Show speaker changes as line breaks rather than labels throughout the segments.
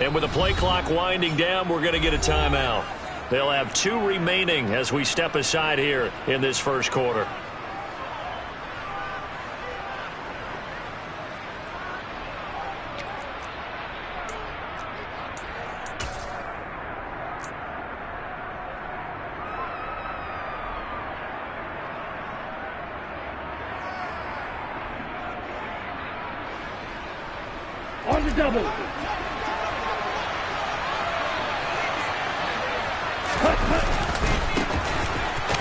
And with the play clock winding down, we're going to get a timeout. They'll have 2 remaining as we step aside here in this first quarter.
On the double.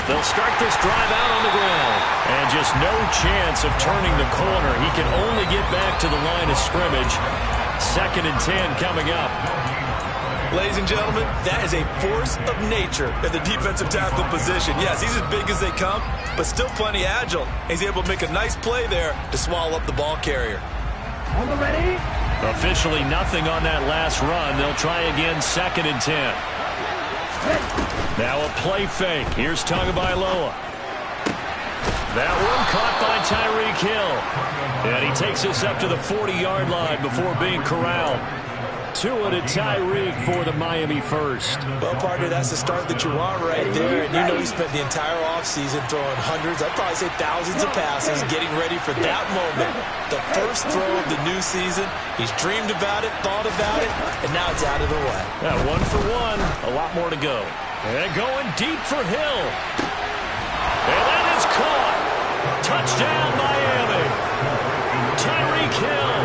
They'll start this drive out on the ground. And just no chance of turning the corner. He can only get back to the line of scrimmage. 2nd and 10 coming up.
Ladies and gentlemen, that is a force of nature at the defensive tackle position. Yes, he's as big as they come, but still plenty agile. He's able to make a nice play there to swallow up the ball carrier.
On the ready.
Officially nothing on that last run. They'll try again 2nd and 10. Now a play fake. Here's Tagovailoa. That one caught by Tyreek Hill. And he takes us up to the 40-yard line before being corralled. Tua to Tyreek for the Miami first.
Well, partner, that's the start that you want right there. And you know he spent the entire offseason throwing hundreds, I'd probably say thousands of passes, getting ready for that moment. The first throw of the new season. He's dreamed about it, thought about it, and now it's out of the way.
Yeah, 1 for 1. A lot more to go. And going deep for Hill. And that is caught. Touchdown, Miami. Tyreek Hill,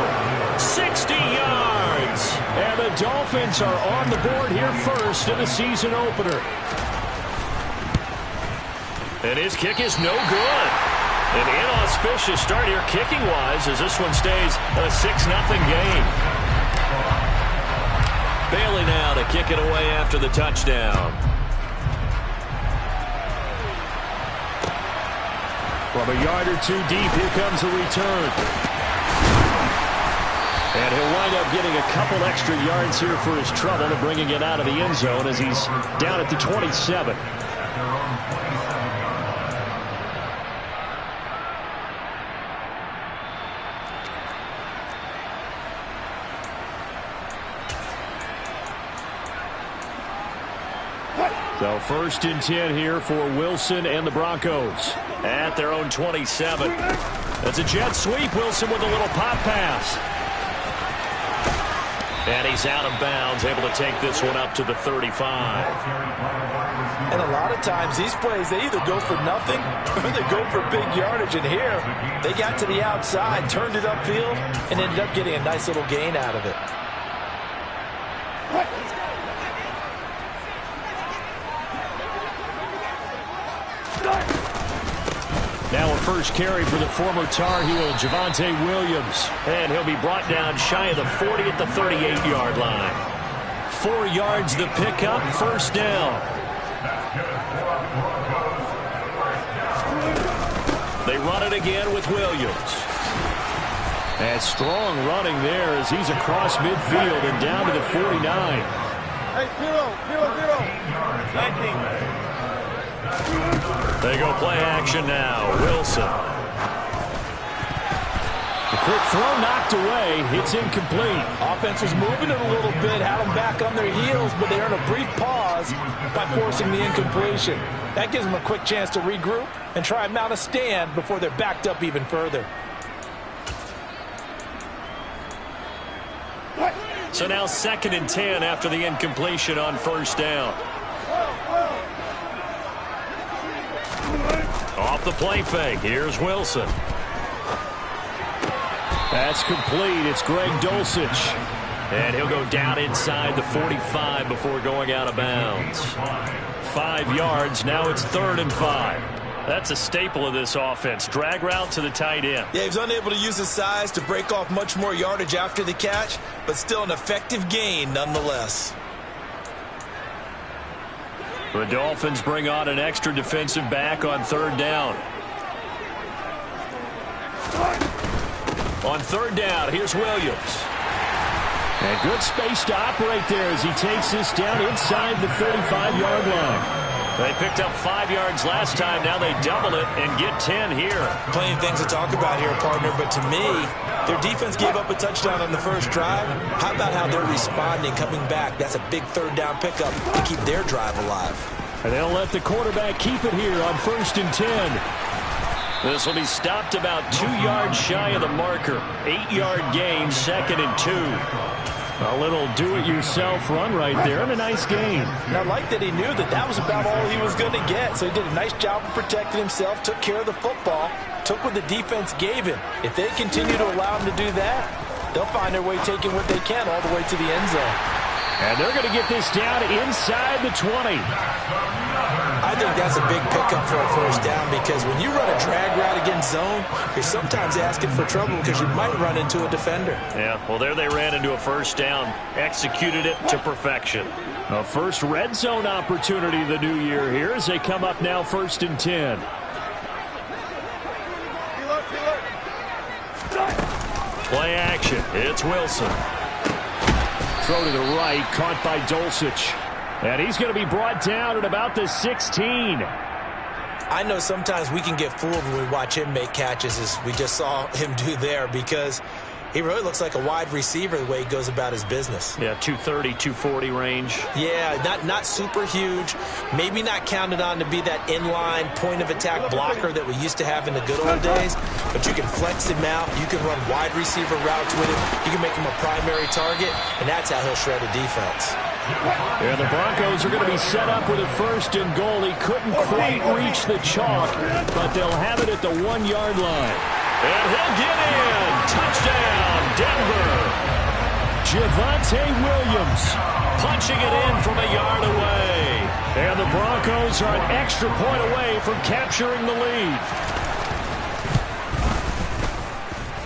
60 yards. And the Dolphins are on the board here first in the season opener. And his kick is no good. An inauspicious start here kicking-wise as this one stays a 6-0 game. Bailey now to kick it away after the touchdown. From a yard or 2 deep, here comes the return. And he'll wind up getting a couple extra yards here for his trouble and bringing it out of the end zone as he's down at the 27. So 1st and 10 here for Wilson and the Broncos at their own 27. That's a jet sweep. Wilson with a little pop pass. And he's out of bounds, able to take this one up to the 35.
And a lot of times these plays, they either go for nothing or they go for big yardage. And here, they got to the outside, turned it upfield, and ended up getting a nice little gain out of it.
Now a first carry for the former Tar Heel, Javonte Williams. And he'll be brought down shy of the 40 at the 38-yard line. 4 yards the pickup, 1st down. They run it again with Williams. And strong running there as he's across midfield and down to the 49.
Hey, 0, 0, 0. 19.
They go play action now. Wilson. The quick throw knocked away. It's incomplete.
Offense was moving it a little bit, had them back on their heels, but they earned a brief pause by forcing the incompletion. That gives them a quick chance to regroup and try and mount a stand before they're backed up even further.
So now 2nd and 10 after the incompletion on 1st down. Off the play fake. Here's Wilson. That's complete. It's Greg Dulcich. And he'll go down inside the 45 before going out of bounds. 5 yards. Now it's 3rd and 5. That's a staple of this offense. Drag route to the tight end.
Yeah, he was unable to use his size to break off much more yardage after the catch, but still an effective gain nonetheless.
The Dolphins bring on an extra defensive back on 3rd down. On 3rd down, here's Williams. And good space to operate there as he takes this down inside the 35-yard line. They picked up 5 yards last time. Now they double it and get 10 here.
Plenty of things to talk about here, partner, but to me, their defense gave up a touchdown on the first drive. How about how they're responding, coming back? That's a big third down pickup to keep their drive alive.
And they'll let the quarterback keep it here on 1st and 10. This will be stopped about 2 yards shy of the marker. 8-yard gain, 2nd and 2. A little do-it-yourself run right there, and a nice gain.
And I like that he knew that that was about all he was going to get. So he did a nice job of protecting himself, took care of the football, took what the defense gave him. If they continue to allow him to do that, they'll find their way taking what they can all the way to the end zone.
And they're going to get this down inside the 20.
I think that's a big pickup for a first down because when you run a drag route against zone, you're sometimes asking for trouble because you might run into a defender.
Yeah, well, there they ran into a first down, executed it to perfection. A first red zone opportunity the new year here as they come up now 1st and 10. Play action. It's Wilson. Throw to the right, caught by Dulcich. And he's going to be brought down at about the 16.
I know sometimes we can get fooled when we watch him make catches, as we just saw him do there, because he really looks like a wide receiver the way he goes about his business.
Yeah, 230, 240 range.
Yeah, not super huge. Maybe not counted on to be that inline point-of-attack blocker that we used to have in the good old days, but you can flex him out. You can run wide receiver routes with him. You can make him a primary target, and that's how he'll shred a defense.
And the Broncos are going to be set up with a 1st and goal. He couldn't quite reach the chalk, but they'll have it at the 1-yard line. And he'll get in. Touchdown, Denver. Javonte Williams punching it in from a yard away. And the Broncos are an extra point away from capturing the lead.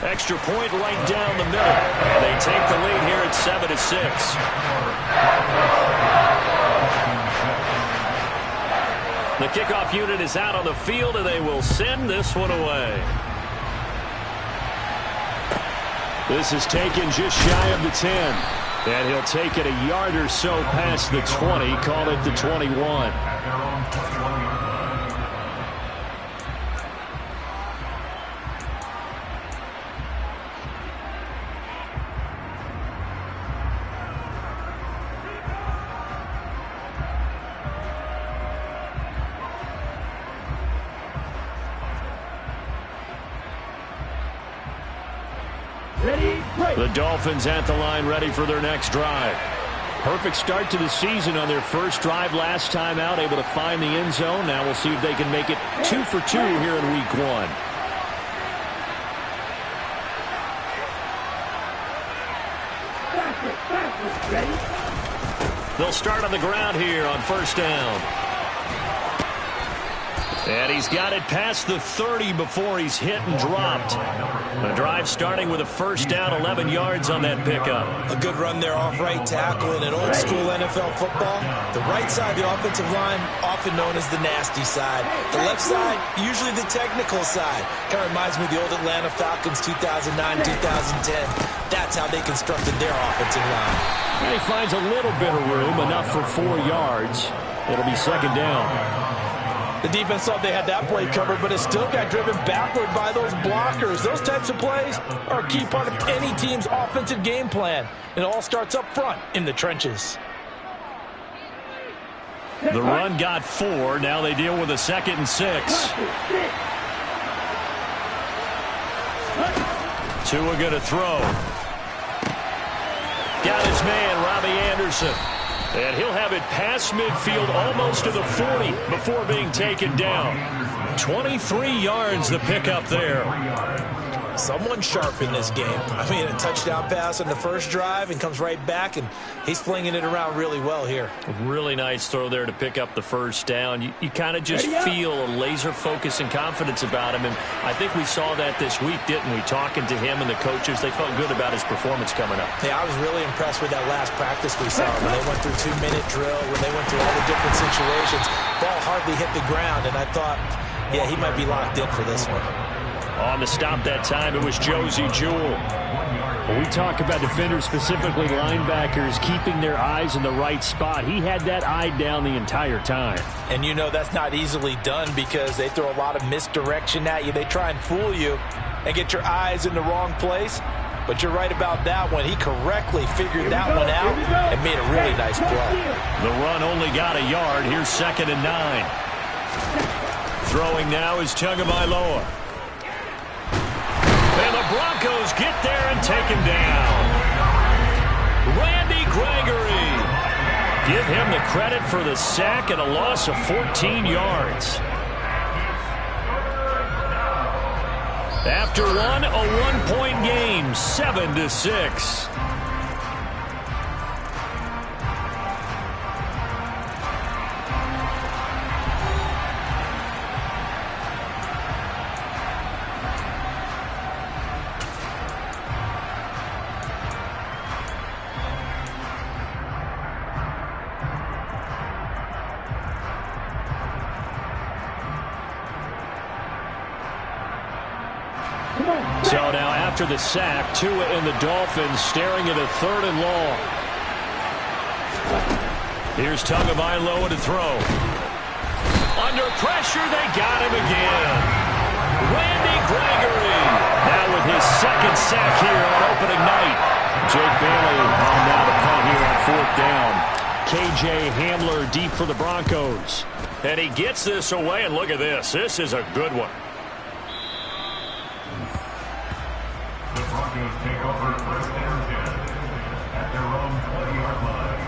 Extra point right down the middle. And they take the lead here at 7-6. The kickoff unit is out on the field, and they will send this one away. This is taken just shy of the 10. And he'll take it a yard or so past the 20, call it the 21. The Dolphins at the line, ready for their next drive. Perfect start to the season on their first drive last time out, able to find the end zone. Now we'll see if they can make it 2 for 2 here in week 1. They'll start on the ground here on 1st down. And he's got it past the 30 before he's hit and dropped. The drive starting with a 1st down, 11 yards on that pickup.
A good run there off right tackle in an old school NFL football. The right side of the offensive line, often known as the nasty side. The left side, usually the technical side. Kind of reminds me of the old Atlanta Falcons 2009, 2010. That's how they constructed their offensive line.
And he finds a little bit of room, enough for 4 yards. It'll be 2nd down.
The defense thought they had that play covered, but it still got driven backward by those blockers. Those types of plays are a key part of any team's offensive game plan. It all starts up front in the trenches.
The run got 4. Now they deal with a 2nd and 6. Tua going to throw. Got his man, Robbie Anderson. And he'll have it past midfield almost to the 40 before being taken down. 23 yards the pickup there.
Someone sharp in this game. I mean, a touchdown pass on the first drive and comes right back, and he's flinging it around really well here.
Really nice throw there to pick up the 1st down. You kind of just feel a laser focus and confidence about him, and I think we saw that this week, didn't we? Talking to him and the coaches, they felt good about his performance coming up.
Yeah, I was really impressed with that last practice we saw when they went through 2-minute drill, when they went through all the different situations. Ball hardly hit the ground, and I thought, yeah, he might be locked in for this one.
On the stop that time, it was Josie Jewell. When we talk about defenders, specifically linebackers, keeping their eyes in the right spot, he had that eye down the entire time.
And you know that's not easily done because they throw a lot of misdirection at you. They try and fool you and get your eyes in the wrong place. But you're right about that one. He correctly figured that one out and made a really nice play.
The run only got a yard. Here's 2nd and 9. Throwing now is Tagovailoa. And the Broncos get there and take him down. Randy Gregory. Give him the credit for the sack and a loss of 14 yards. After one, a 1-point game, 7-6. So now after the sack, Tua and the Dolphins staring at a 3rd and long. Here's Tagovailoa to throw. Under pressure, they got him again. Randy Gregory. Now with his 2nd sack here on opening night. Jake Bailey on now to punt here on 4th down. KJ Hamler deep for the Broncos. And he gets this away, and look at this. This is a good one.
Take over 1st and 10 at their own 20-yard line.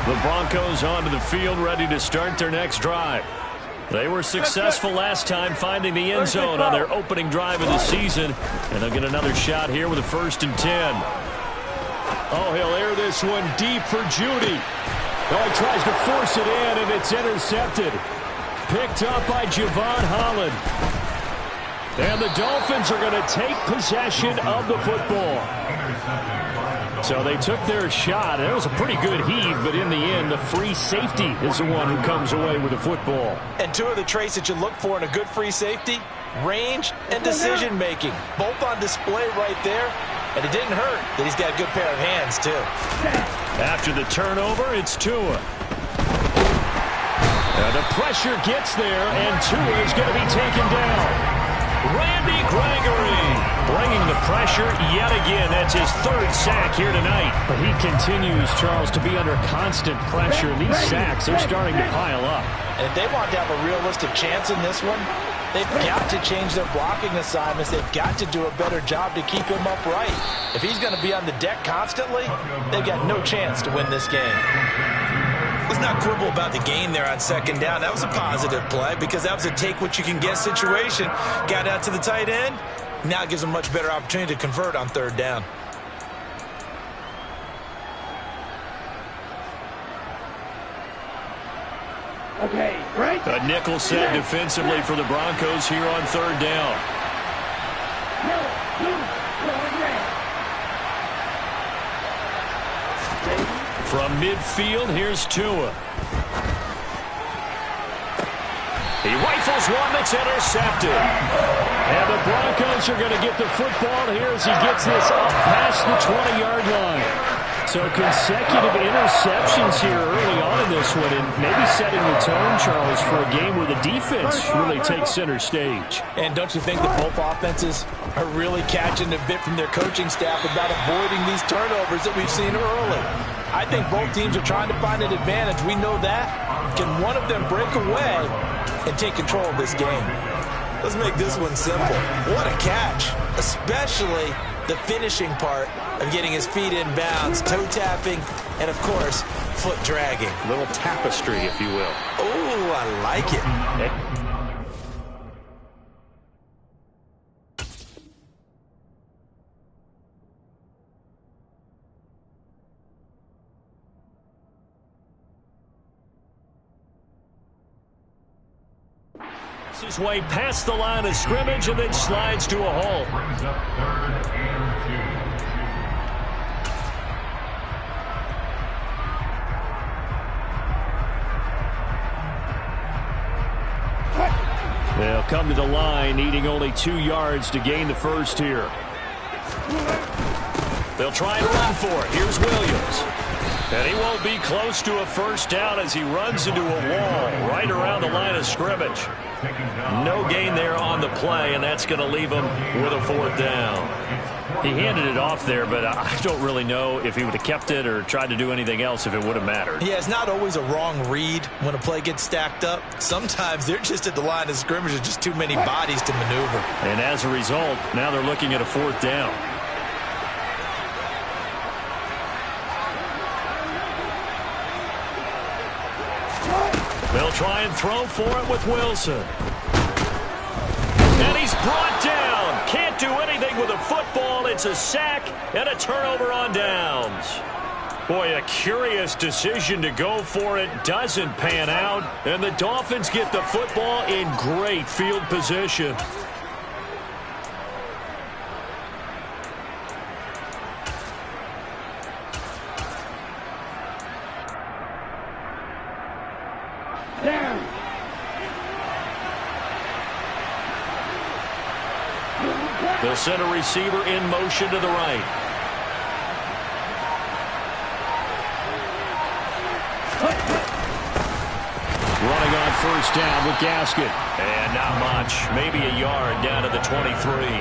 The Broncos onto the field, ready to start their next drive. They were successful last time finding the end zone on their opening drive of the season, and they'll get another shot here with a 1st and 10. Oh, he'll air this one deep for Judy. Oh, he tries to force it in, and it's intercepted. Picked up by Javon Holland. And the Dolphins are going to take possession of the football. So they took their shot. It was a pretty good heave, but in the end, the free safety is the one who comes away with the football.
And 2 of the traits that you look for in a good free safety, range and decision-making. Both on display right there. And it didn't hurt that he's got a good pair of hands, too.
After the turnover, it's Tua. The pressure gets there, and Tua is going to be taken down. Randy Gregory bringing the pressure yet again. That's his 3rd sack here tonight. But he continues, Charles, to be under constant pressure. These sacks, they're starting to pile up.
And if they want to have a realistic chance in this one, they've got to change their blocking assignments. They've got to do a better job to keep him upright. If he's going to be on the deck constantly, they've got no chance to win this game. Let's not quibble about the gain there on 2nd down. That was a positive play because that was a take-what-you-can-get situation. Got out to the tight end. Now it gives them a much better opportunity to convert on 3rd down.
Okay, right.
A nickel set defensively for the Broncos here on 3rd down. From midfield, here's Tua. He rifles one that's intercepted. And the Broncos are going to get the football here as he gets this up past the 20-yard line. So consecutive interceptions here early on in this one, and maybe setting the tone, Charles, for a game where the defense really takes center stage.
And don't you think that both offenses are really catching a bit from their coaching staff about avoiding these turnovers that we've seen early? I think both teams are trying to find an advantage. We know that. Can one of them break away and take control of this game? Let's make this one simple. What a catch, especially the finishing part of getting his feet in bounds, toe tapping, and of course, foot dragging.
Little tapestry, if you will.
Oh, I like it.
His way past the line of scrimmage and then slides to a halt.
Brings up 3rd and 2.
They'll come to the line, needing only 2 yards to gain the first here. They'll try and run for it. Here's Williams. And he won't be close to a first down as he runs into a wall right around the line of scrimmage. No gain there on the play, and that's going to leave him with a fourth down. He handed it off there, but I don't really know if he would have kept it or tried to do anything else if it would have mattered.
Yeah, it's not always a wrong read when a play gets stacked up. Sometimes they're just at the line of scrimmage. There's just too many bodies to maneuver.
And as a result, now they're looking at a fourth down. They'll try and throw for it with Wilson. And he's brought down. Can't do anything with a football. It's a sack and a turnover on downs. Boy, a curious decision to go for it. Doesn't pan out. And the Dolphins get the football in great field position. They'll send a receiver in motion to the right. Running on first down with Gaskin. And not much. Maybe a yard down to the 23.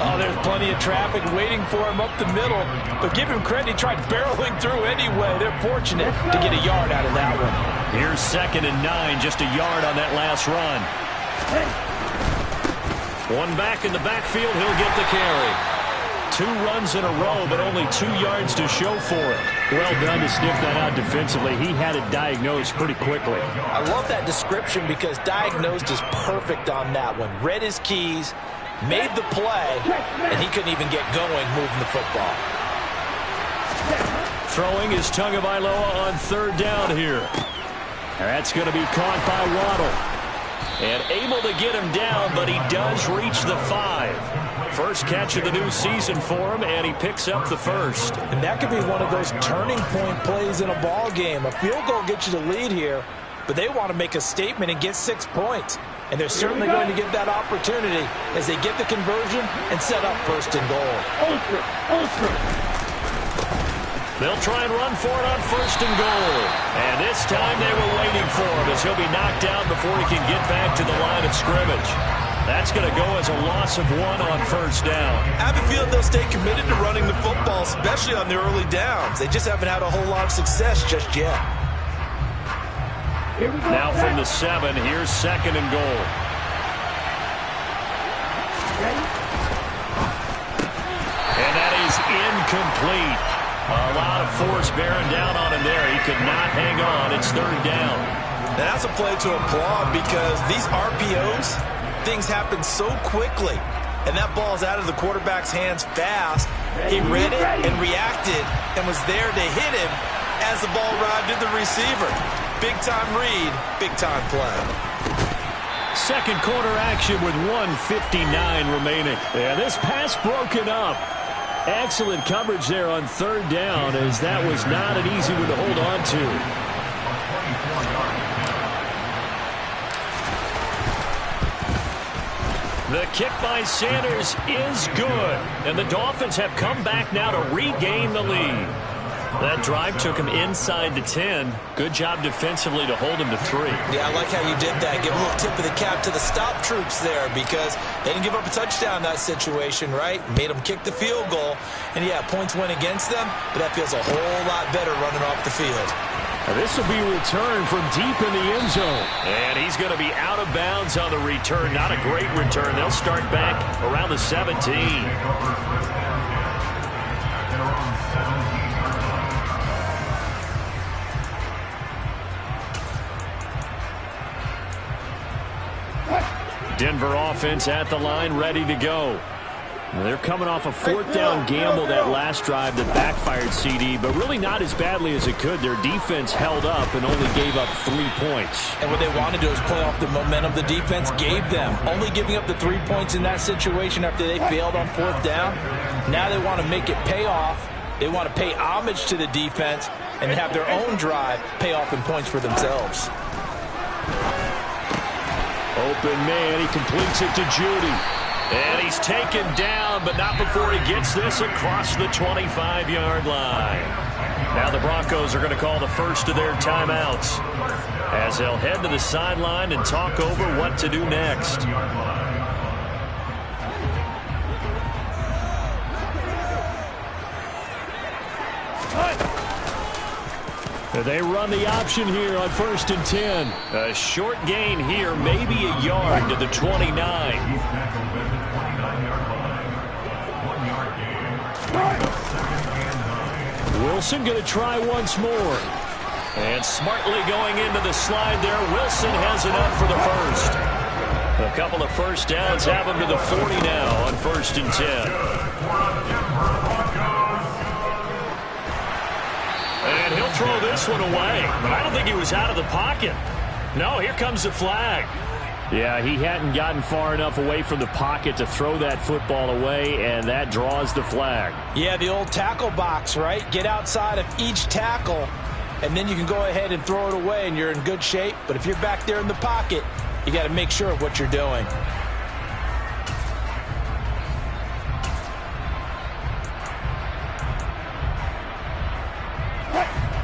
Oh, there's plenty of traffic waiting for him up the middle. But give him credit, he tried barreling through anyway. They're fortunate to get a yard out of that one.
Here's 2nd and 9, just a yard on that last run. One back in the backfield, he'll get the carry. 2 runs in a row, but only 2 yards to show for it. Well done to sniff that out defensively. He had it diagnosed pretty quickly.
I love that description because diagnosed is perfect on that one. Read his keys, made the play, and he couldn't even get going moving the football.
Throwing is Tagovailoa on 3rd down here. That's going to be caught by Waddle. And able to get him down, but he does reach the 5. First catch of the new season for him, and he picks up the first.
And that could be one of those turning point plays in a ball game. A field goal gets you the lead here, but they want to make a statement and get 6 points. And they're certainly going to get that opportunity as they get the conversion and set up 1st and goal.
They'll try and run for it on 1st and goal. And this time they were waiting for him as he'll be knocked down before he can get back to the line of scrimmage. That's going to go as a loss of 1 on 1st down.
I have a feeling they'll stay committed to running the football, especially on their early downs. They just haven't had a whole lot of success just yet.
Now from the 7, here's 2nd and goal. And that is incomplete. A lot of force bearing down on him there. He could not hang on. It's 3rd down.
Now that's a play to applaud because these RPOs, things happen so quickly. And that ball's out of the quarterback's hands fast. He read it and reacted and was there to hit him as the ball arrived at the receiver. Big-time read, big-time play.
2nd quarter action with 1:59 remaining. And this pass broken up. Excellent coverage there on 3rd down, as that was not an easy one to hold on to. The kick by Sanders is good, and the Dolphins have come back now to regain the lead. That drive took him inside the 10. Good job defensively to hold him to 3.
Yeah, I like how you did that. Give a little tip of the cap to the stop troops there because they didn't give up a touchdown in that situation, right? Made them kick the field goal. And, yeah, points went against them, but that feels a whole lot better running off the field.
This will be returned from deep in the end zone. And he's going to be out of bounds on the return. Not a great return. They'll start back around the 17. Denver offense at the line, ready to go. They're coming off a 4th down gamble that last drive that backfired CD, but really not as badly as it could. Their defense held up and only gave up 3 points.
And what they want to do is play off the momentum the defense gave them. Only giving up the 3 points in that situation after they failed on 4th down. Now they want to make it pay off. They want to pay homage to the defense and have their own drive pay off in points for themselves.
Open man, he completes it to Judy. And he's taken down, but not before he gets this across the 25-yard line. Now the Broncos are going to call the first of their timeouts as they'll head to the sideline and talk over what to do next. They run the option here on 1st and 10. A short gain here, maybe a yard to the 29. Wilson going to try once more. And smartly going into the slide there, Wilson has enough for the first. A couple of first downs have him to the 40 now on 1st and 10. And he'll throw this one away. But I don't think he was out of the pocket. No, here comes the flag. Yeah, he hadn't gotten far enough away from the pocket to throw that football away, and that draws the flag.
Yeah, the old tackle box, right? Get outside of each tackle, and then you can go ahead and throw it away, and you're in good shape. But if you're back there in the pocket, you got to make sure of what you're doing.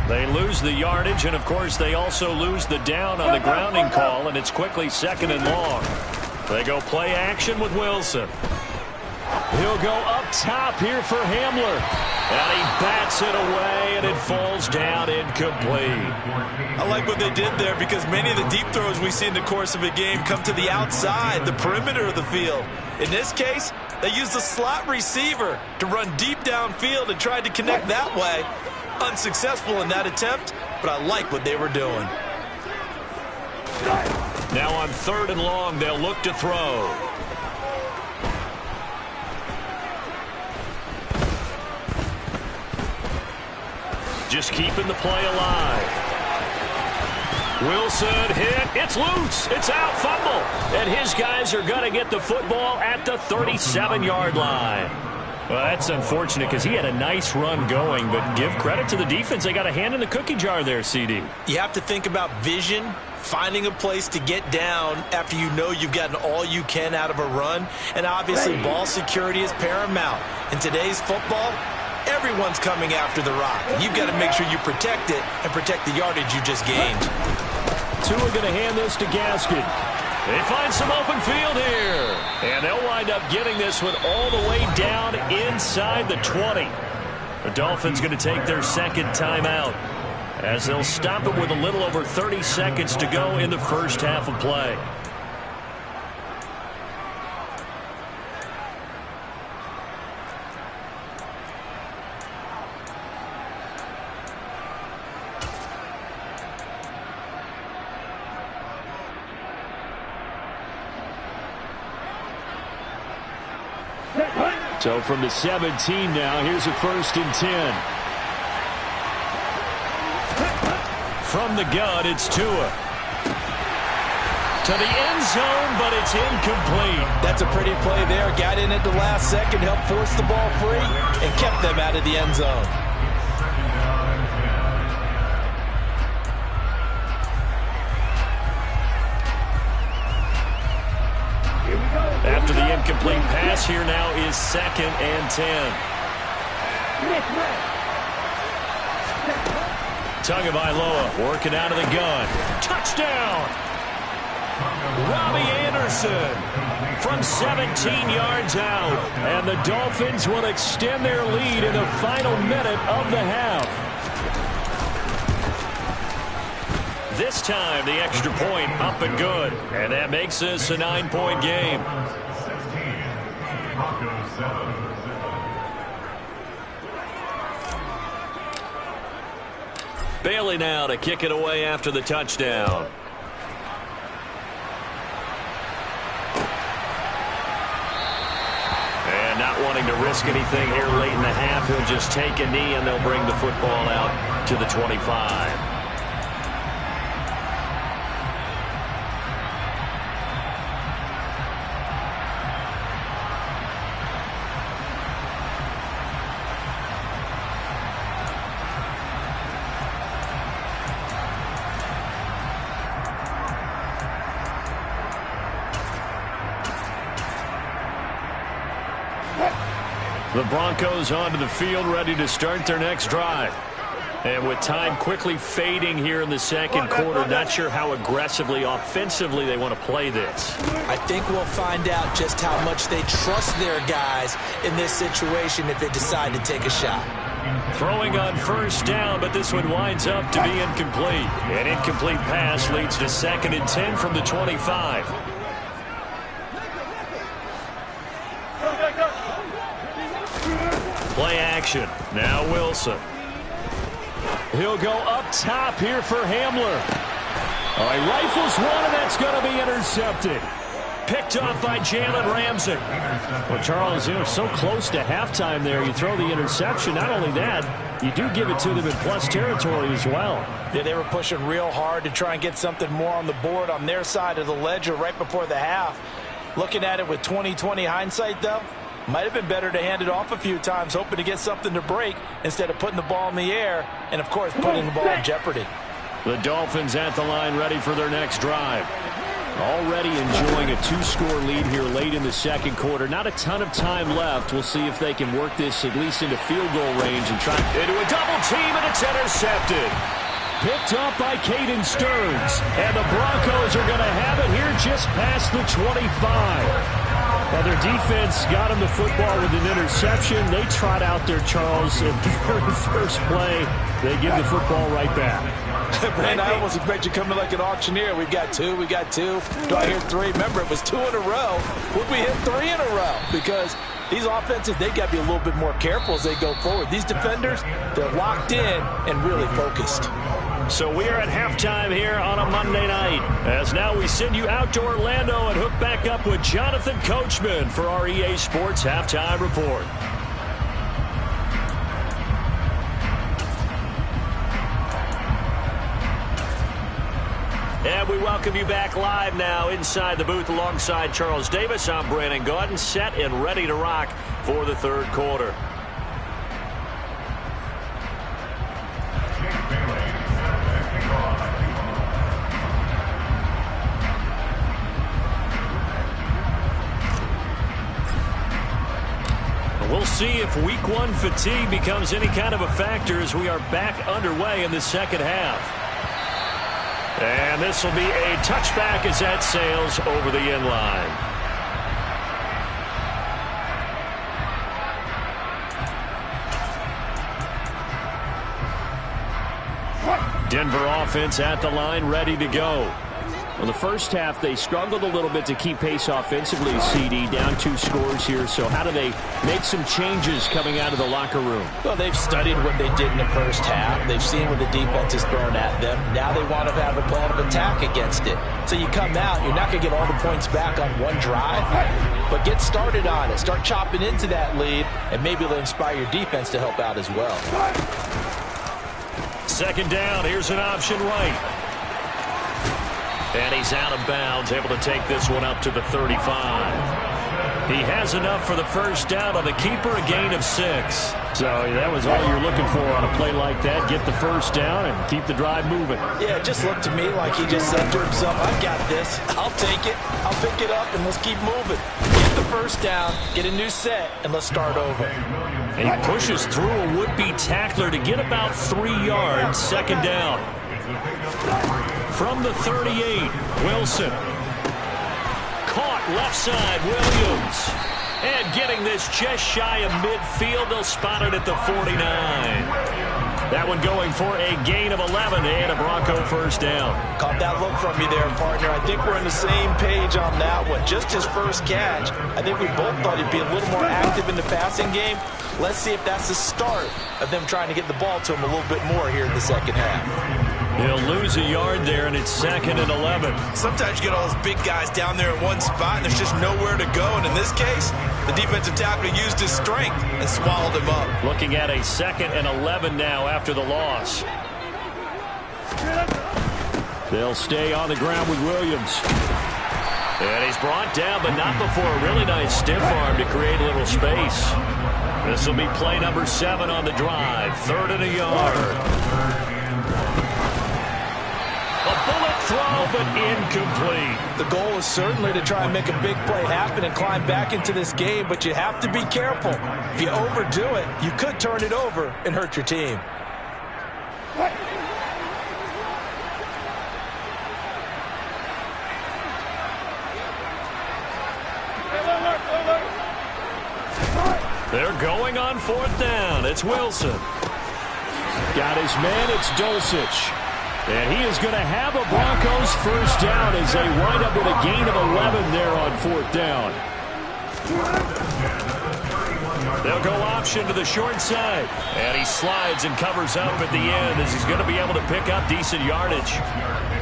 They lose the yardage, and, of course, they also lose the down on the grounding call, and it's quickly 2nd and long. They go play action with Wilson. He'll go up top here for Hamler. And he bats it away, and it falls down incomplete.
I like what they did there because many of the deep throws we see in the course of a game come to the outside, the perimeter of the field. In this case, they used the slot receiver to run deep downfield and tried to connect that way. Unsuccessful in that attempt, but I like what they were doing.
Now on 3rd and long, they'll look to throw. Just keeping the play alive. Wilson hit. It's loose. It's out. Fumble. And his guys are going to get the football at the 37-yard line. Well, that's unfortunate because he had a nice run going, but give credit to the defense. They got a hand in the cookie jar there, CD.
You have to think about vision, finding a place to get down after you know you've gotten all you can out of a run, and obviously ball security is paramount. In today's football, everyone's coming after the rock. You've got to make sure you protect it and protect the yardage you just gained.
Tua going to hand this to Gaskin. They find some open field here. And they'll wind up getting this one all the way down inside the 20. The Dolphins going to take their 2nd timeout as they'll stop it with a little over 30 seconds to go in the first half of play. So from the 17 now, here's a 1st and 10. From the gun, it's Tua. To the end zone, but it's incomplete.
That's a pretty play there. Got in at the last second, helped force the ball free, and kept them out of the end zone.
After the incomplete pass, here now is 2nd and 10. Tagovailoa working out of the gun. Touchdown! Robbie Anderson from 17 yards out. And the Dolphins will extend their lead in the final minute of the half. This time, the extra point up and good. And that makes this a 9-point game. Bailey now to kick it away after the touchdown. And not wanting to risk anything here late in the half, he'll just take a knee and they'll bring the football out to the 25. The Broncos onto the field, ready to start their next drive. And with time quickly fading here in the second quarter, not sure how aggressively, offensively they want to play this.
I think we'll find out just how much they trust their guys in this situation if they decide to take a shot.
Throwing on first down, but this one winds up to be incomplete. An incomplete pass leads to 2nd and 10 from the 25. Play action. Now Wilson. He'll go up top here for Hamler. Oh, he rifles one, and that's going to be intercepted. Picked off by Jalen Ramsey. Well, Charles, so close to halftime there. You throw the interception. Not only that, you do give it to them in plus territory as well.
Yeah, they were pushing real hard to try and get something more on the board on their side of the ledger right before the half. Looking at it with 20/20 hindsight, though, might have been better to hand it off a few times, hoping to get something to break instead of putting the ball in the air and, of course, putting the ball in jeopardy.
The Dolphins at the line ready for their next drive. Already enjoying a 2-score lead here late in the second quarter. Not a ton of time left. We'll see if they can work this at least into field goal range and try into a double team, and it's intercepted. Picked up by Caden Stearns. And the Broncos are going to have it here just past the 25. Now, their defense got them the football with an interception. They trot out there, Charles, at the very first play. They give the football right back.
Man, I almost expect you coming like an auctioneer. We've got two. Do I hear 3? Remember, it was 2 in a row. Would we hit 3 in a row? Because these offenses, they got to be a little bit more careful as they go forward. These defenders, they're locked in and really focused.
So we are at halftime here on a Monday night. As now we send you out to Orlando and hook back up with Jonathan Coachman for our EA Sports Halftime Report. And we welcome you back live now inside the booth alongside Charles Davis. I'm Brandon Gaudin, set and ready to rock for the third quarter. We'll see if week 1 fatigue becomes any kind of a factor as we are back underway in the second half. And this will be a touchback as that sails over the end line. Denver offense at the line, ready to go. Well, the first half, they struggled a little bit to keep pace offensively, CD, down 2 scores here. So how do they make some changes coming out of the locker room?
Well, they've studied what they did in the first half. They've seen what the defense is throwing at them. Now they want to have a plan of attack against it. So you come out, you're not going to get all the points back on one drive, but get started on it. Start chopping into that lead, and maybe it'll inspire your defense to help out as well.
Second down, here's an option right. And he's out of bounds, able to take this one up to the 35. He has enough for the first down on the keeper, a gain of 6. So that was all you're looking for on a play like that. Get the first down and keep the drive moving.
Yeah, it just looked to me like he just said to himself, I've got this. I'll take it. I'll pick it up, and let's keep moving. Get the first down, get a new set, and let's start over.
And he pushes through a would-be tackler to get about 3 yards. Second down. From the 38, Wilson. Caught left side, Williams. And getting this just shy of midfield, they'll spot it at the 49. That one going for a gain of 11 and a Bronco first down.
Caught that look from you there, partner. I think we're on the same page on that one. Just his first catch. I think we both thought he'd be a little more active in the passing game. Let's see if that's the start of them trying to get the ball to him a little bit more here in the second half.
He'll lose a yard there, and it's 2nd and 11.
Sometimes you get all those big guys down there in one spot, and there's just nowhere to go. And in this case, the defensive tackle used his strength and swallowed him up.
Looking at a 2nd and 11 now after the loss. They'll stay on the ground with Williams. And he's brought down, but not before a really nice stiff arm to create a little space. This will be play number 7 on the drive. 3rd and a yard. A bullet throw, but incomplete.
The goal is certainly to try and make a big play happen and climb back into this game, but you have to be careful. If you overdo it, you could turn it over and hurt your team.
They're going on 4th down. It's Wilson. Got his man. It's Dulcich. And he is going to have a Broncos first down as they wind up with a gain of 11 there on 4th down. They'll go option to the short side. And he slides and covers up at the end as he's going to be able to pick up decent yardage.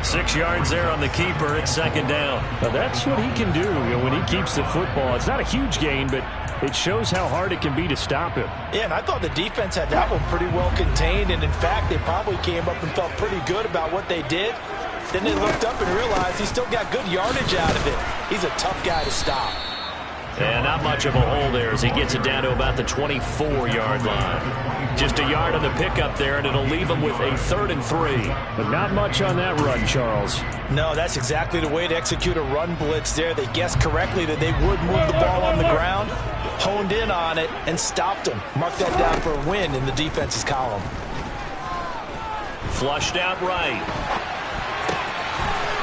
6 yards there on the keeper. It's 2nd down.
Now that's what he can do, when he keeps the football. It's not a huge gain, but it shows how hard it can be to stop him.
Yeah, and I thought the defense had that one pretty well contained, and in fact, they probably came up and felt pretty good about what they did. Then they looked up and realized he still got good yardage out of it. He's a tough guy to stop.
And not much of a hole there as he gets it down to about the 24-yard line. Just a yard on the pickup there, and it'll leave him with a 3rd and 3.
But not much on that run, Charles.
No, that's exactly the way to execute a run blitz there. They guessed correctly that they would move the ball on the ground, honed in on it, and stopped them. Mark that down for a win in the defense's column.
Flushed out right.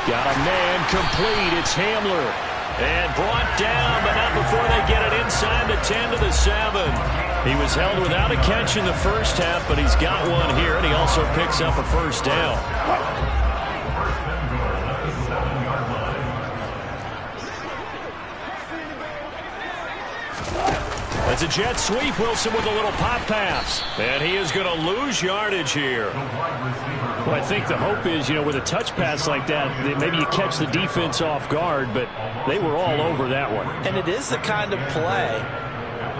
Got a man complete. It's Hamler. And brought down, but not before they get it inside the 10 to the 7. He was held without a catch in the first half, but he's got one here, and he also picks up a first down. It's a jet sweep. Wilson with a little pop pass. And he is going to lose yardage here.
Well, I think the hope is, with a touch pass like that, maybe you catch the defense off guard, but they were all over that one.
And it is the kind of play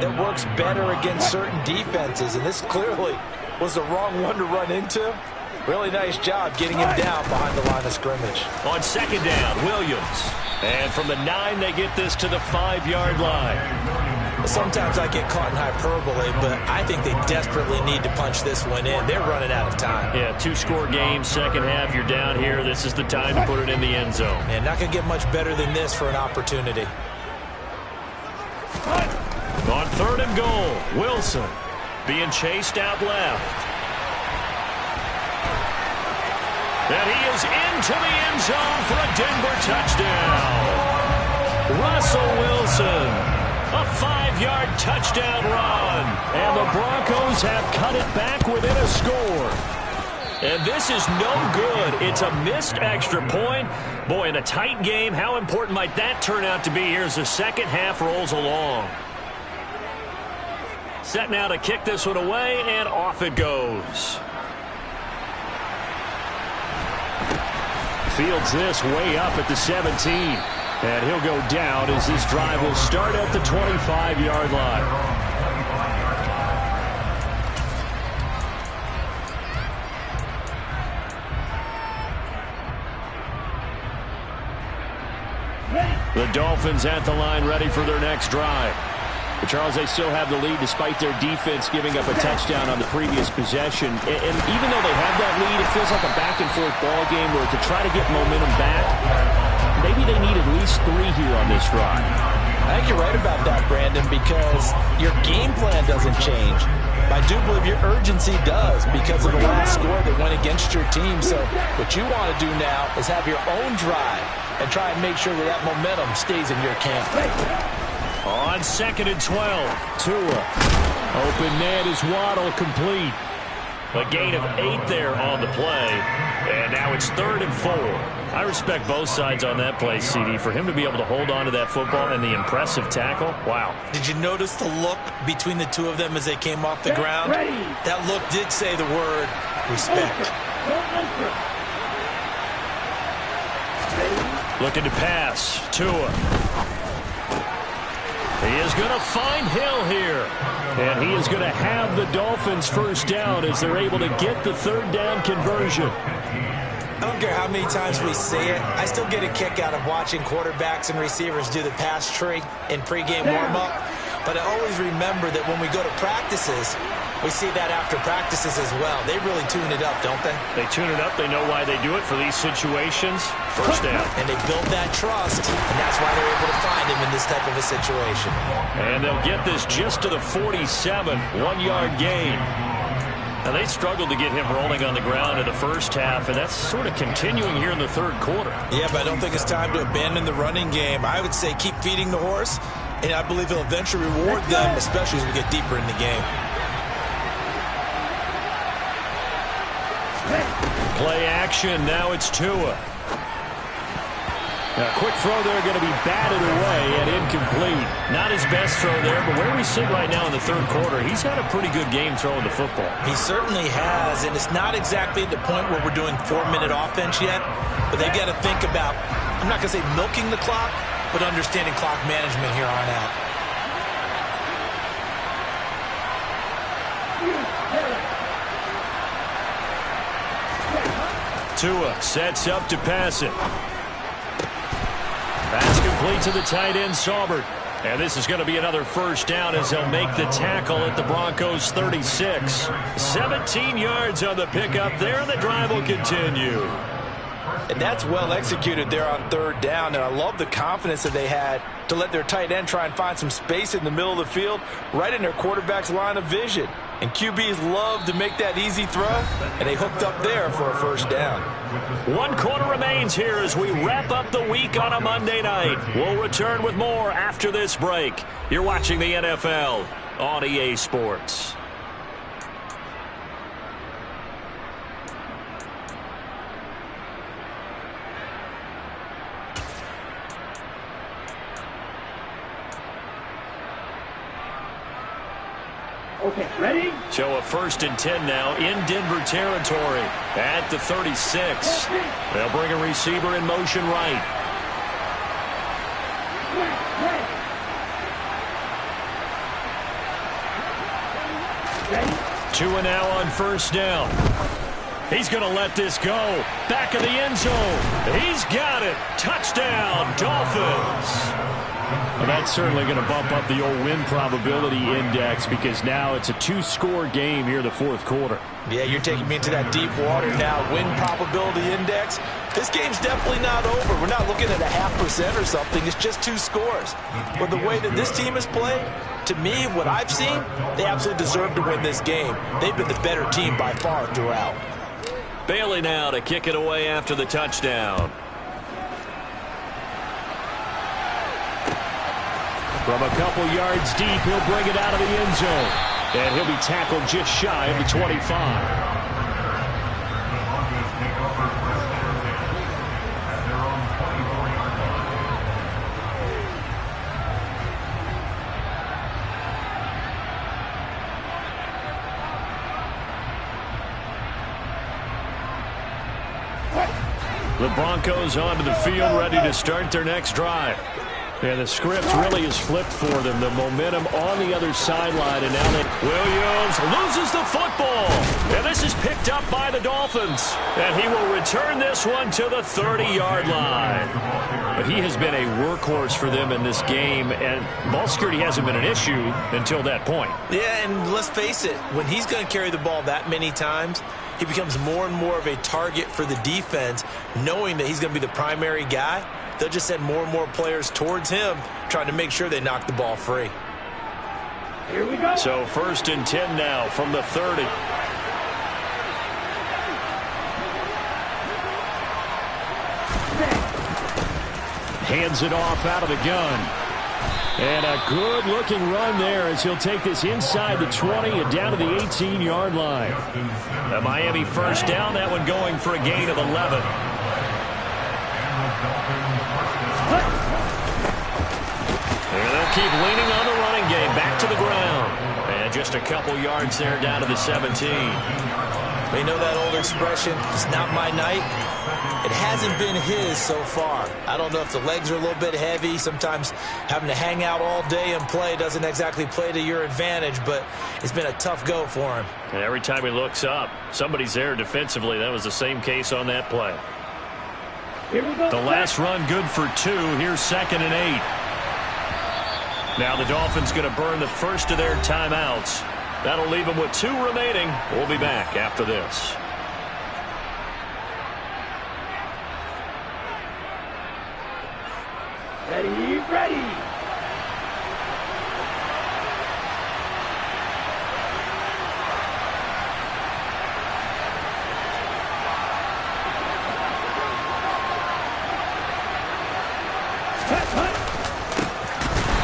that works better against certain defenses, and this clearly was the wrong one to run into. Really nice job getting him down behind the line of scrimmage.
On 2nd down, Williams. And from the 9, they get this to the 5-yard line.
Sometimes I get caught in hyperbole, but I think they desperately need to punch this one in. They're running out of time.
Yeah, 2-score game, second half, you're down here. This is the time to put it in the end zone.
And not going to get much better than this for an opportunity.
On 3rd and goal, Wilson being chased out left. And he is into the end zone for a Denver touchdown. Russell Wilson. A 5-yard touchdown run. And the Broncos have cut it back within a score. And this is no good. It's a missed extra point. Boy, in a tight game, how important might that turn out to be here as the second half rolls along. Set now to kick this one away, and off it goes.
Fields this way up at the 17. And he'll go down as this drive will start at the 25-yard line. The Dolphins at the line ready for their next drive. But Charles, they still have the lead despite their defense giving up a touchdown on the previous possession. And even though they have that lead, it feels like a back-and-forth ball game where to try to get momentum back, maybe they need at least 3 here on this drive.
I think you're right about that, Brandon, because your game plan doesn't change. I do believe your urgency does because of the last score that went against your team. So what you want to do now is have your own drive and try and make sure that that momentum stays in your camp.
On 2nd and 12,
Tua. Open man is Waddle, complete.
a gain of 8 there on the play. And now it's 3rd and 4. I respect both sides on that play, CD. For him to be able to hold on to that football and the impressive tackle, wow.
Did you notice the look between the two of them as they came off the ground? That look did say the word respect.
Looking to pass. Tua. He is going to find Hill here. And he is going to have the Dolphins first down as they're able to get the 3rd down conversion.
I don't care how many times we say it, I still get a kick out of watching quarterbacks and receivers do the pass tree in pregame warm-up. But I always remember that when we go to practices, we see that after practices as well. They really tune it up, don't they?
They tune it up. They know why they do it for these situations. First down.
And they build that trust, and that's why they're able to find him in this type of a situation.
And they'll get this just to the 47, 1-yard gain. Now, they struggled to get him rolling on the ground in the first half, and that's sort of continuing here in the third quarter.
Yeah, but I don't think it's time to abandon the running game. I would say keep feeding the horse, and I believe he'll eventually reward them, especially as we get deeper in the game.
Play action. Now it's Tua.
A quick throw there going to be batted away and incomplete.
Not his best throw there, but where we sit right now in the third quarter, he's had a pretty good game throwing the football.
He certainly has, and it's not exactly at the point where we're doing 4-minute offense yet, but they've got to think about, I'm not going to say milking the clock, but understanding clock management here on out.
Tua sets up to pass it. Pass complete to the tight end, Saubert. And this is going to be another first down as they'll make the tackle at the Broncos' 36. 17 yards on the pickup there, and the drive will continue.
And that's well executed there on third down, and I love the confidence that they had to let their tight end try and find some space in the middle of the field, right in their quarterback's line of vision. And QBs love to make that easy throw, and they hooked up there for a first down.
1 quarter remains here as we wrap up the week on a Monday night. We'll return with more after this break. You're watching the NFL on EA Sports.
Okay, ready?
So a 1st and 10 now in Denver territory at the 36. They'll bring a receiver in motion right. Tua now on first down. He's going to let this go. Back of the end zone. He's got it. Touchdown, Dolphins.
Well, that's certainly going to bump up the old win probability index because now it's a 2-score game here in the fourth quarter.
Yeah, you're taking me into that deep water now. Win probability index. This game's definitely not over. We're not looking at a 0.5% or something. It's just 2 scores. But the way that this team has played, to me, what I've seen, they absolutely deserve to win this game. They've been the better team by far throughout.
Bailey now to kick it away after the touchdown.
From a couple yards deep, he'll bring it out of the end zone. And he'll be tackled just shy of the 25.
The Broncos onto the field, ready to start their next drive.
And the script really is flipped for them. The momentum on the other sideline, and now
Williams loses the football. And this is picked up by the Dolphins. And he will return this one to the 30-yard line.
But he has been a workhorse for them in this game, and ball security hasn't been an issue until that point.
Yeah, and let's face it, when he's going to carry the ball that many times, he becomes more and more of a target for the defense, knowing that he's going to be the primary guy. They'll just send more and more players towards him, trying to make sure they knock the ball free.
Here we go.
So 1st and 10 now from the 30.
Hands it off out of the gun. And a good-looking run there as he'll take this inside the 20 and down to the 18-yard line.
The Miami first down, that one going for a gain of 11. And they'll keep leaning on the running game. Back to the ground. And just a couple yards there down to the 17.
We know that old expression, it's not my night. It hasn't been his so far. I don't know if the legs are a little bit heavy. Sometimes having to hang out all day and play doesn't exactly play to your advantage, but it's been a tough go for him.
And every time he looks up, somebody's there defensively. That was the same case on that play.
Here we go.
The last run good for 2. Here's 2nd and 8. Now the Dolphins going to burn the first of their timeouts. That'll leave them with 2 remaining. We'll be back after this.
Ready, ready.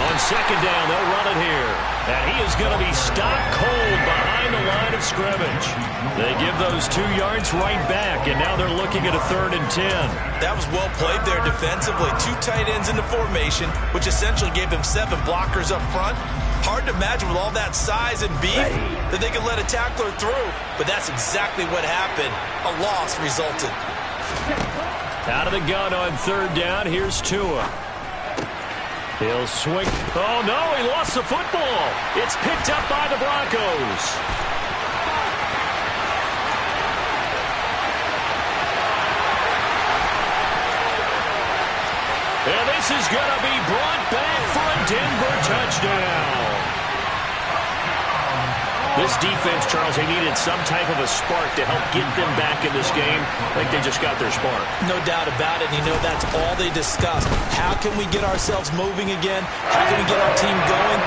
On second down, they'll run it here. And he is going to be stopped cold behind the line of scrimmage. They give those 2 yards right back, and now they're looking at a 3rd and 10.
That was well played there defensively. 2 tight ends in the formation, which essentially gave them 7 blockers up front. Hard to imagine with all that size and beef that they could let a tackler through, but that's exactly what happened. A loss resulted.
Out of the gun on 3rd down, here's Tua. He'll swing. Oh, no, he lost the football. It's picked up by the Broncos. And this is going to be brought back for a Denver touchdown. This defense, Charles, they needed some type of a spark to help get them back in this game. I think they just got their spark.
No doubt about it. You know, that's all they discussed. How can we get ourselves moving again? How can we get our team going?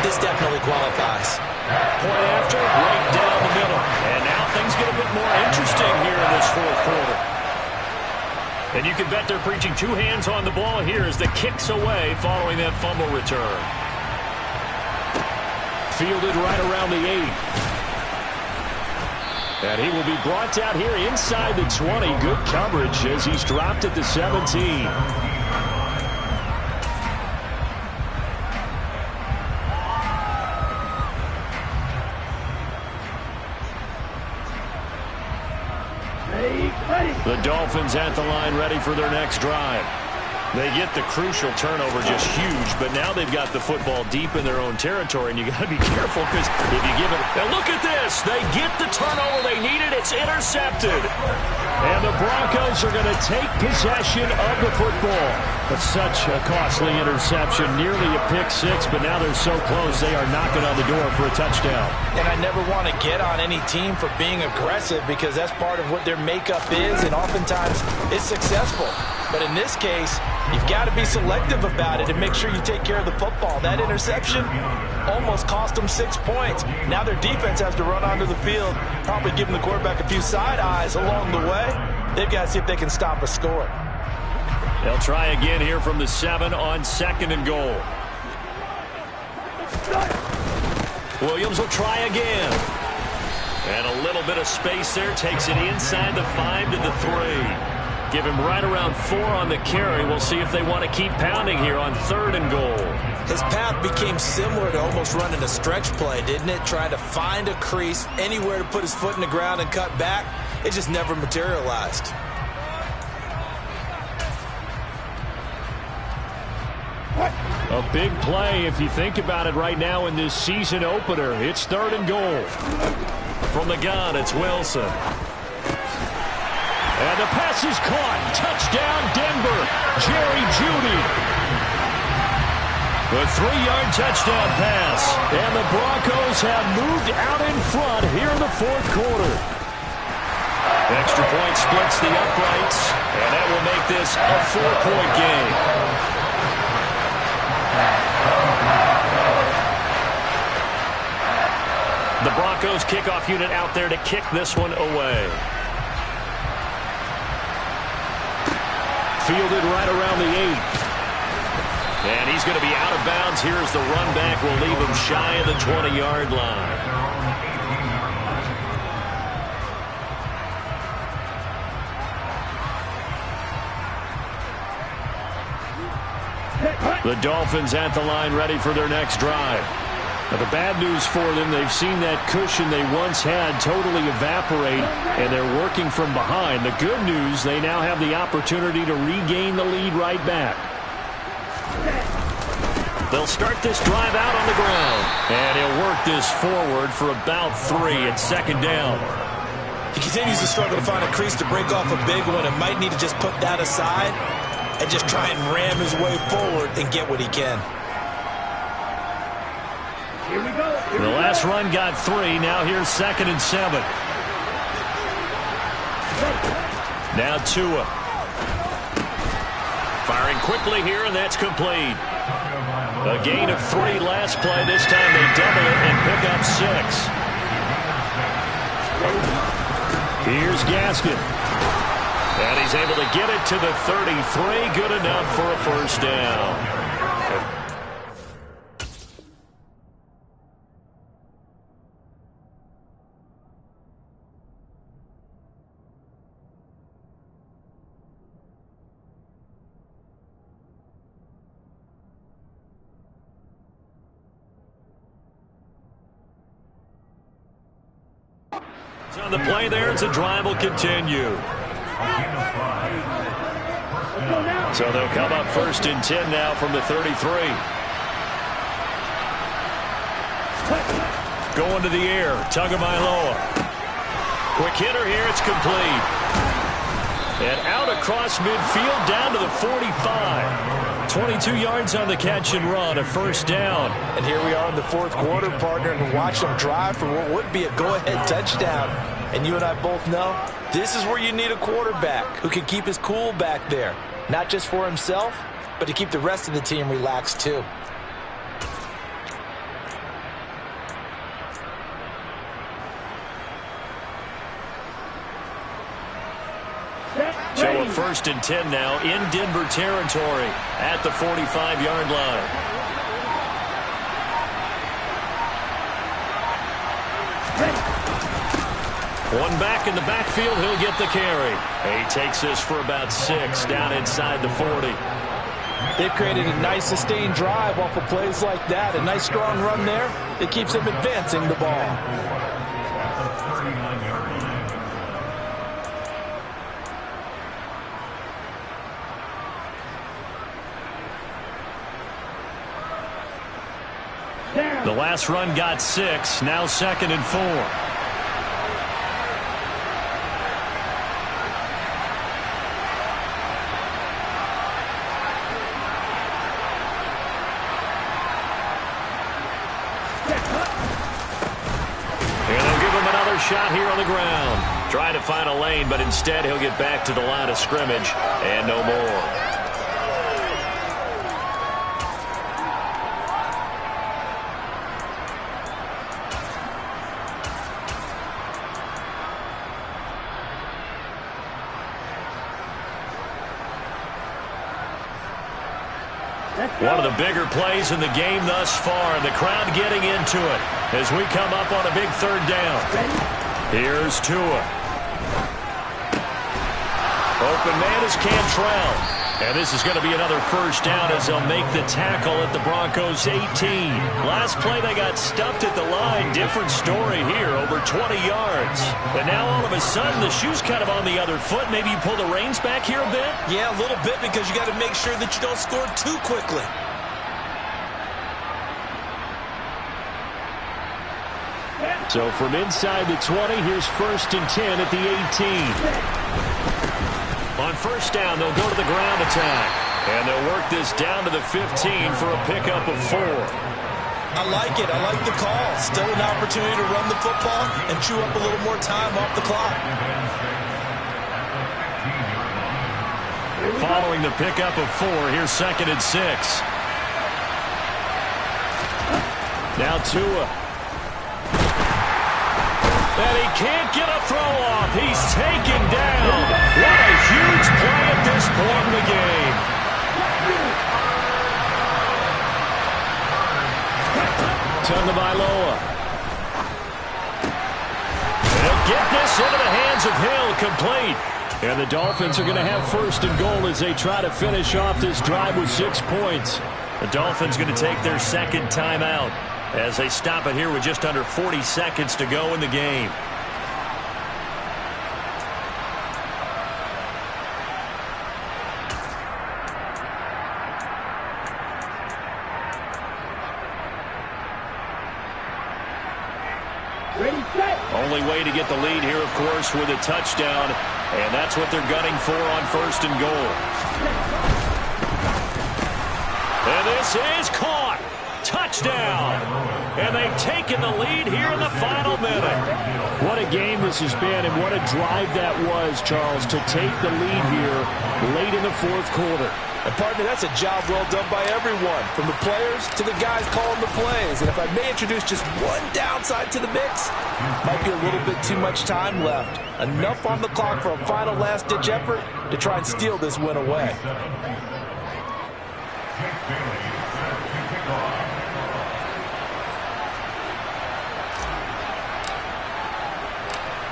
This definitely qualifies.
Point after, right down the middle. And now things get a bit more interesting here in this 4th quarter. And you can bet they're preaching 2 hands on the ball here as the kick's away following that fumble return. Fielded right around the 8. And he will be brought down here inside the 20. Good coverage as he's dropped at the 17. The Dolphins at the line ready for their next drive. They get the crucial turnover, just huge, but now they've got the football deep in their own territory, and you got to be careful because if you give it... Now look at this. They get the turnover they needed. It's intercepted. And the Broncos are going to take possession of the football. But such a costly interception, nearly a pick-6, but now they're so close they are knocking on the door for a touchdown.
And I never want to get on any team for being aggressive because that's part of what their makeup is, and oftentimes it's successful. But in this case, you've got to be selective about it and make sure you take care of the football. That interception almost cost them 6 points. Now their defense has to run onto the field, probably giving the quarterback a few side eyes along the way. They've got to see if they can stop a score.
They'll try again here from the 7 on 2nd and goal. Williams will try again. And a little bit of space there. Takes it inside the 5 to the 3. Give him right around 4 on the carry. We'll see if they want to keep pounding here on 3rd and goal.
His path became similar to almost running a stretch play, didn't it? Trying to find a crease, anywhere to put his foot in the ground and cut back. It just never materialized.
A big play if you think about it right now in this season opener. It's 3rd and goal. From the gun, it's Wilson. And the pass is caught. Touchdown, Denver. Jerry Jeudy. The 3-yard touchdown pass. And the Broncos have moved out in front here in the 4th quarter. Extra point splits the uprights. And that will make this a 4-point game. The Broncos kickoff unit out there to kick this one away. Fielded right around the 8. And he's going to be out of bounds. Here's the run back. Will leave him shy of the 20-yard line. The Dolphins at the line ready for their next drive. Now, the bad news for them, they've seen that cushion they once had totally evaporate, and they're working from behind. The good news, they now have the opportunity to regain the lead right back. They'll start this drive out on the ground, and he'll work this forward for about 3 at 2nd down.
He continues to struggle to find a crease to break off a big one and might need to just put that aside and just try and ram his way forward and get what he can.
Here we go.
The last run got 3. Now here's 2nd and 7. Now Tua. Firing quickly here, and that's complete. A gain of 3 last play. This time they double it and pick up 6. Here's Gaskin. And he's able to get it to the 33. Good enough for a first down. On the play there, the drive will continue. So they'll come up 1st and 10 now from the 33. Going to the air, Tagovailoa. Quick hitter here, it's complete. And out across midfield down to the 45. 22 yards on the catch and run, a first down.
And here we are in the 4th quarter, partner, and watch them drive for what would be a go-ahead touchdown. And you and I both know this is where you need a quarterback who can keep his cool back there. Not just for himself, but to keep the rest of the team relaxed too.
So a 1st and 10 now in Denver territory at the 45-yard line. One back in the backfield, he'll get the carry. He takes this for about 6 down inside the 40.
They've created a nice sustained drive off of plays like that. A nice strong run there that keeps them advancing the ball.
The last run got 6, now 2nd and 4. And they'll give him another shot here on the ground. Trying to find a lane, but instead he'll get back to the line of scrimmage and no more. One of the bigger plays in the game thus far, and the crowd getting into it as we come up on a big 3rd down. Here's Tua. Open man is Cantrell. And this is going to be another first down as they'll make the tackle at the Broncos' 18. Last play they got stuffed at the line. Different story here, over 20 yards. But now all of a sudden the shoe's kind of on the other foot. Maybe you pull the reins back here a bit?
Yeah, a little bit, because you got to make sure that you don't score too quickly.
So from inside the 20, here's 1st and 10 at the 18. On first down, they'll go to the ground attack. And they'll work this down to the 15 for a pickup of 4.
I like it. I like the call. Still an opportunity to run the football and chew up a little more time off the clock.
Following the pickup of 4, here's 2nd and 6. Now Tua. And he can't get a throw off. He's taken down. What a huge play at this point in the game. Tagovailoa. They'll get this into the hands of Hill, complete. And the Dolphins are going to have 1st and goal as they try to finish off this drive with 6 points. The Dolphins going to take their 2nd timeout as they stop it here with just under 40 seconds to go in the game.
Ready, set.
Only way to get the lead here, of course, with a touchdown, and that's what they're gunning for on 1st and goal. And this is caught. Touchdown. and they've taken the lead here in the final minute.
What a game this has been, and what a drive that was, Charles, to take the lead here late in the fourth quarter.
And partner, that's a job well done by everyone, from the players to the guys calling the plays. And if I may introduce just one downside to the mix, might be a little bit too much time left. Enough on the clock for a final last-ditch effort to try and steal this win away.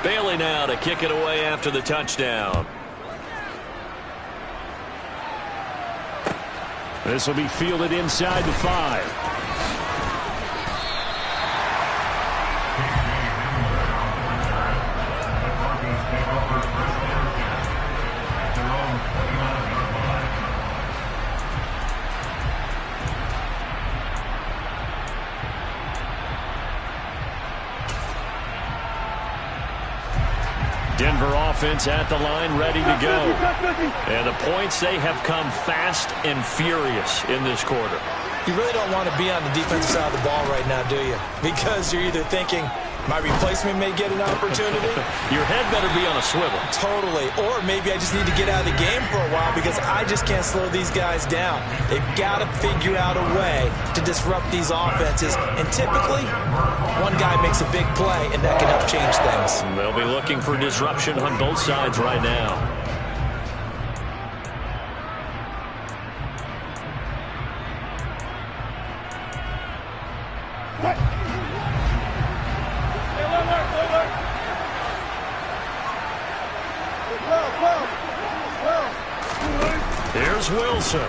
Bailey now to kick it away after the touchdown.
This will be fielded inside the 5.
Denver offense at the line, ready to go. And the points, they have come fast and furious in this quarter.
You really don't want to be on the defensive side of the ball right now, do you? Because you're either thinking, my replacement may get an opportunity.
Your head better be on a swivel.
Totally. Or maybe I just need to get out of the game for a while because I just can't slow these guys down. They've got to figure out a way to disrupt these offenses. And typically, one guy makes a big play, and that can help change things.
They'll be looking for disruption on both sides right now. Here's Wilson.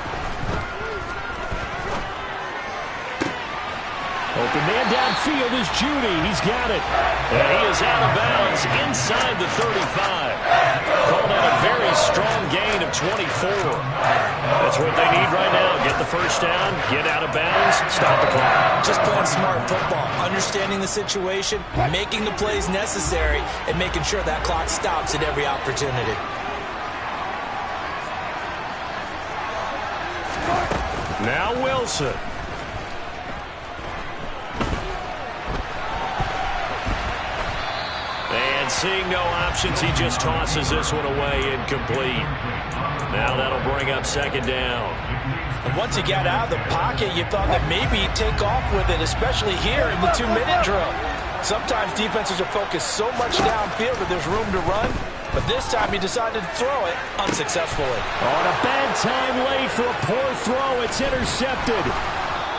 Open man downfield is Judy. He's got it.
And he is out of bounds inside the 35. Called out a very strong gain of 24. That's what they need right now. Get the first down, get out of bounds, stop the clock.
Just playing smart football, understanding the situation, making the plays necessary, and making sure that clock stops at every opportunity.
Now Wilson. And seeing no options, he just tosses this one away incomplete. Now that'll bring up second down.
And once he got out of the pocket, you thought that maybe he'd take off with it, especially here in the 2-minute drill. Sometimes defenses are focused so much downfield that there's room to run, but this time he decided to throw it unsuccessfully.
On a bad time late for a poor throw. It's intercepted.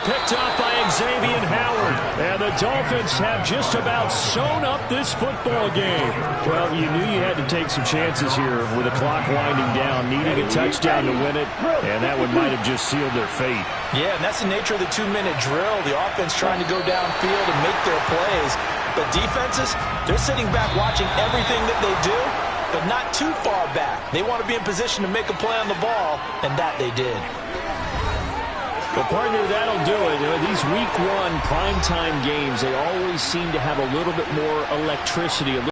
Picked up by Xavier Howard.
And the Dolphins have just about sewn up this football game. Well, you knew you had to take some chances here with the clock winding down, needing a touchdown to win it, and that one might have just sealed their fate.
Yeah, and that's the nature of the 2-minute drill. The offense trying to go downfield and make their plays. But defenses, they're sitting back watching everything that they do, but not too far back. They want to be in position to make a play on the ball, and that they did.
Well, partner, that'll do it. You know, these week 1 primetime games, they always seem to have a little bit more electricity,